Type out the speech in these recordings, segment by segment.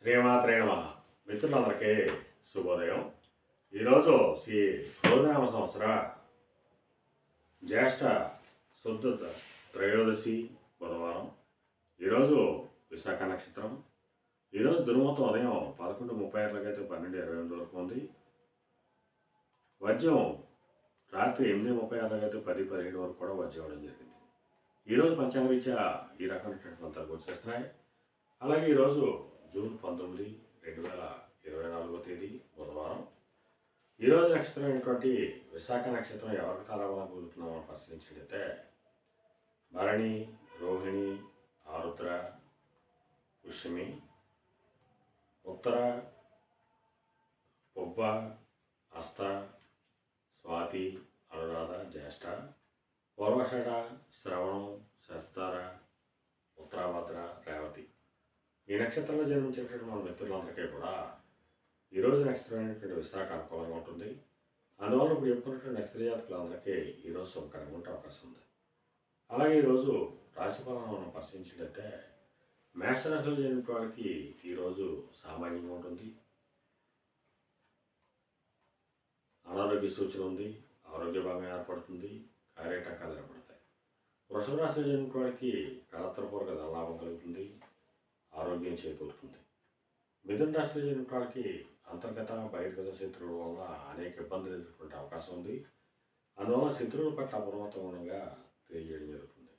శ్రీమాత్రే నమః. మిత్రులందరికీ శుభోదయం. ఈరోజు శ్రీ క్రోధనామ సంవత్సర జ్యేష్ఠ శుద్ధ త్రయోదశి బుధవారం. ఈరోజు విశాఖ నక్షత్రం. ఈరోజు దుర్ముహూర్తం ఉదయం 11:30 అయితే 12:28 వరకు ఉంది. వజ్యం రాత్రి 8:36 అయితే 10:17 వరకు కూడా వజ్యం అవ్వడం జరిగింది. ఈరోజు పంచాంగరీత్యా ఈ రకమైనటువంటి ఫలితాలు వచ్చేస్తున్నాయి. అలాగే ఈరోజు జూన్ 19, 2024 తేదీ బుధవారం. ఈరోజు నక్షత్రం అయినటువంటి విశాఖ నక్షత్రం ఎవరికి తారాబలం కుదురుతున్నామో పరిశీలించినట్లయితే భరణి, రోహిణి, ఆరుద్ర, పుష్యమి, ఉత్తర, పొబ్బ, హస్త, స్వాతి, అనురాధ, జ్యేష్ఠ, పూర్వషాఢ, శ్రవణం, శతార, ఉత్తరాభద్ర, రేవతి. ఈ నక్షత్రంలో జన్మించేటటువంటి మన మిత్రులందరికీ కూడా ఈరోజు నక్షత్రం అయినటువంటి విశాఖ అనుకూలంగా ఉంటుంది. అందువల్ల ఇప్పుడు చెప్పుకున్నటువంటి నక్షత్ర జాతకులందరికీ ఈరోజు శుభకరంగా ఉండే అవకాశం ఉంది. అలాగే ఈరోజు రాశిఫలాన్ని మనం పరిశీలించినట్లయితే మేషరాశిలో జన్మించిన వాళ్ళకి ఈరోజు సామాన్యంగా ఉంటుంది. అనారోగ్య సూచన ఉంది, ఆరోగ్య భాగం ఏర్పడుతుంది, కార్యటంకాలు ఏర్పడతాయి. వృషభ రాశిలో జన్మించిన వాళ్ళకి కళత్రపూర్వక ధనలాభం కలుగుతుంది, ఆరోగ్యం చేకూరుతుంది. మిథున రాశిలో జన్మించిన వాళ్ళకి అంతర్గత బహిర్గత శత్రువుల వల్ల అనేక ఇబ్బందులు ఎదుర్కొనే అవకాశం ఉంది. అందువల్ల శత్రువుల పట్ల అప్రమత్తంగా తెలియజేయడం జరుగుతుంది.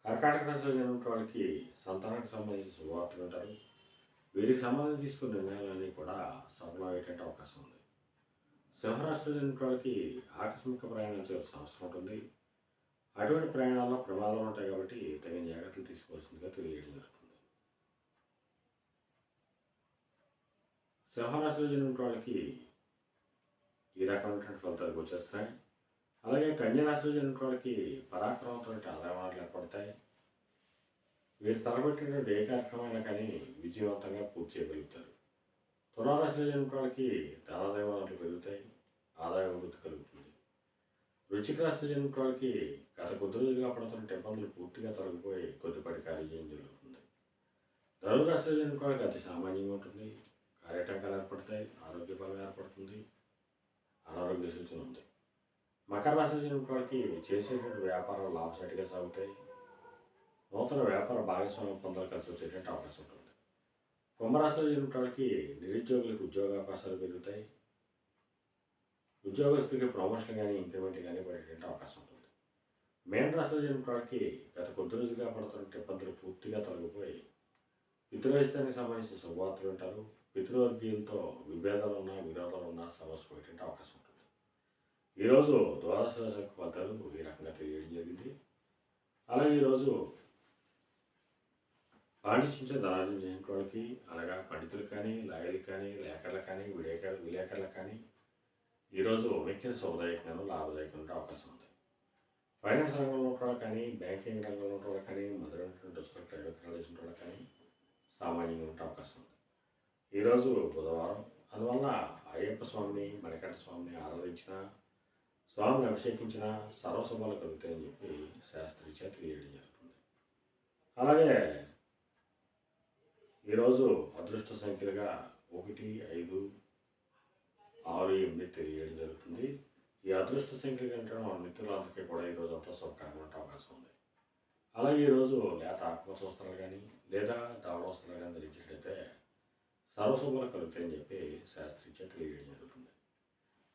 కర్కాటక రాశిలో జన్మించిన వాళ్ళకి సంతానానికి సంబంధించిన శుభవార్తలు ఉంటారు. వీరికి సంబంధించి తీసుకున్న నిర్ణయాలన్నీ కూడా సఫలమయ్యేటువంటి అవకాశం ఉంది. సింహరాశిలో జన్మించిన వాళ్ళకి ఆకస్మిక ప్రయాణం చేయాల్సిన అవసరం ఉంటుంది. అటువంటి ప్రయాణాల్లో ప్రమాదాలు ఉంటాయి కాబట్టి తగిన జాగ్రత్తలు తీసుకోవాల్సిందిగా తెలియజేయడం జరుగుతుంది. సింహరాశిలో జన్మించిన వాళ్ళకి ఈ రకమైనటువంటి ఫలితాలు వచ్చేస్తాయి. అలాగే కన్యారాశిలో జన్మించిన వాళ్ళకి పరాక్రమంతో ఆదాయాలు ఏర్పడతాయి. వీరు తలపెట్టినటువంటి ఏ కార్యక్రమాలైనా కానీ విజయవంతంగా పూర్తి చేయగలుగుతారు. తులారాశిలో జన్మించిన వాళ్ళకి ధనాదాయ వనరులు పెరుగుతాయి, ఆదాయ వృద్ధి కలుగుతుంది. వృశ్చిక రాశిలో జన్మించిన వాళ్ళకి గత కొద్ది రోజులుగా పడుతున్న ఇబ్బందులు పూర్తిగా తొలగిపోయి కొద్దిపాటి కార్యజయం జరుగుతుంది. ధనురాశిలో జన్మించిన వాళ్ళకి అతి సామాన్యంగా ఉంటుంది, కార్యటంకాలు ఏర్పడతాయి, ఆరోగ్య బలం ఏర్పడుతుంది, అనారోగ్య సూచన ఉంది. మకర రాశిలో జన్మించిన వాళ్ళకి చేసేటువంటి వ్యాపారాలు లాభసాటిగా సాగుతాయి, నూతన వ్యాపార భాగస్వామ్య పొందాలు కలిసి వచ్చేటువంటి అవకాశం ఉంటుంది. కుంభరాశిలో జన్మించిన వాళ్ళకి నిరుద్యోగులకు ఉద్యోగ అవకాశాలు పెరుగుతాయి, ఉద్యోగస్తులకి ప్రమోషన్ కానీ ఇంక్రిమెంట్ కానీ పడేటువంటి అవకాశం ఉంటుంది. మేన రాశిలో జన్మించిన వాళ్ళకి గత కొద్ది రోజులుగా పడుతున్న ఇబ్బందులు పూర్తిగా తొలగిపోయి పితృరాజ్యానికి సంబంధించిన శుభవార్తలు ఉంటారు. పితృవర్గీయులతో విభేదాలు ఉన్నా, విరోధాలు ఉన్నా సమస్య పోయేటువంటి అవకాశం ఉంటుంది. ఈరోజు ద్వాదశ రాశి ఫలితాలు ఈ రకంగా తెలియడం జరిగింది. అలాగే ఈరోజు పాండిత్యం ధనార్జన చేసిన వాళ్ళకి, అలాగా పండితులకు కానీ, లాయర్లకు కానీ, లేఖర్లకు కానీ, విలేకరులకు కానీ ఈరోజు మిక్కిన శుభదాయకంగా లాభదాయకంగా ఉండే అవకాశం ఉంది. ఫైనాన్స్ రంగంలో ఉన్న వాళ్ళు కానీ, బ్యాంకింగ్ రంగంలో ఉన్న వాళ్ళు కానీ, మొదలైనటువంటి వస్తువులు క్రయ చేసిన వాళ్ళు కానీ సామాన్యంగా ఉండే అవకాశం ఉంది. ఈరోజు బుధవారం. అందువల్ల అయ్యప్ప స్వామిని, మణికంఠ స్వామిని ఆరాధించిన, స్వామిని అభిషేకించిన సర్వశుభాలు కలుగుతాయని చెప్పి శాస్త్రీయ తెలియడం జరుగుతుంది. అలాగే ఈరోజు అదృష్ట సంఖ్యలుగా 1, 5, 6, 8 తెలియజేయడం జరుగుతుంది. ఈ అదృష్ట సంఖ్యలు కంటే మన మిత్రులందరికీ కూడా ఈరోజు అంతా శుభకరంగా ఉండే అవకాశం ఉంది. అలాగే ఈరోజు లేత ఆత్మహత్య వస్త్రాలు కానీ లేదా దావడ వస్త్రాలు కానీ ధరించినట్లయితే సర్వశుభాలు కలుగుతాయని చెప్పి శాస్త్రీయ తెలియజేయడం జరుగుతుంది.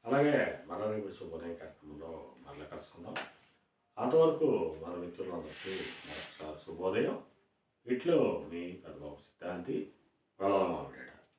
అలాగే మరలా రేపు శుభోదయం కార్యక్రమంలో మరలా కలుసుకుందాం. అంతవరకు మన మిత్రులందరికీ మరొకసారి శుభోదయం. ఇట్లో మీ పెద్దబాబు సిద్ధాంతి, పొలాల మామిడి.